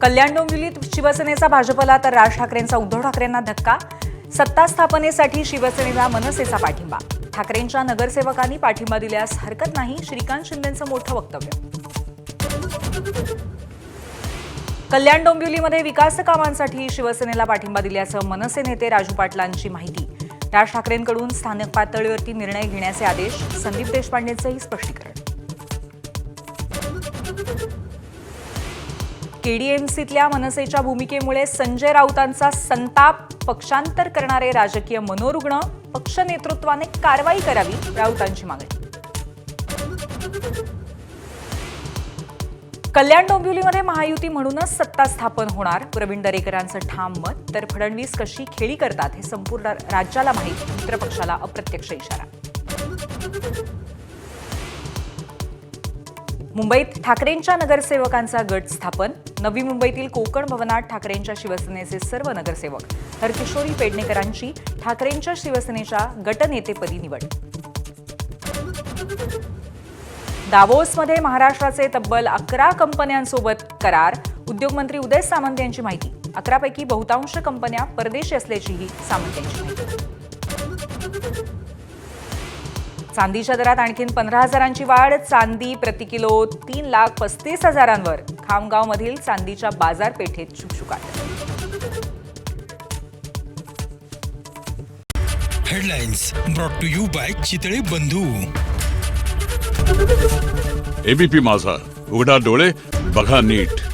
कल्याण डोंबिवलीत शिवसेनेचा भाजपला तर राज ठाकरेंचा उद्धव ठाकरेंना धक्का. सत्ता स्थापनेसाठी शिवसेनेला मनसेचा पाठिंबा. ठाकरेंच्या नगरसेवकांनी पाठिंबा दिल्यास हरकत नाही, श्रीकांत शिंदेंचं मोठं वक्तव्य. कल्याण डोंबिवलीमध्ये विकास कामांसाठी शिवसेनेला पाठिंबा दिल्याचं मनसे नेते राजू पाटलांची माहिती. राज ठाकरेंकडून स्थानिक पातळीवरती निर्णय घेण्याचे आदेश. संदीप देशपांडेंचंही स्पष्टीकरण. केडीएमसीतल्या मनसेच्या भूमिकेमुळे संजय राऊतांचा संताप. पक्षांतर करणारे राजकीय मनोरुग्ण. पक्ष नेतृत्वाने कारवाई करावी, राऊतांची मागणी. कल्याण डोंबिवलीमध्ये महायुती म्हणूनच सत्ता स्थापन होणार, प्रवीण दरेकरांचं ठाम मत. तर फडणवीस कशी खेळी करतात हे संपूर्ण राज्याला माहीत, मित्रपक्षाला अप्रत्यक्ष इशारा. मुंबईत ठाकरेंच्या नगरसेवकांचा गट स्थापन. नवी मुंबईतील कोकण भवनात ठाकरेंच्या शिवसेनेचे सर्व नगरसेवक. तर किशोरी पेडणेकरांची ठाकरेंच्या शिवसेनेच्या गटनेतेपदी निवड. दावोसमध्ये महाराष्ट्राचे तब्बल 11 कंपन्यांसोबत करार. उद्योगमंत्री उदय सामंत यांची माहिती. 11 पैकी बहुतांश कंपन्या परदेशी असल्याचीही सामंत यांची माहिती. चांदीच्या दरात आणखीन 15,000ची वाढ. चांदी प्रति किलो 3,35,000वर. खामगावमधील चांदीच्या बाजारपेठेत शुकशुकाट. Headlines brought to you by Chitale Bandhu. ABP माझा, उघडा डोळे बघा नीट.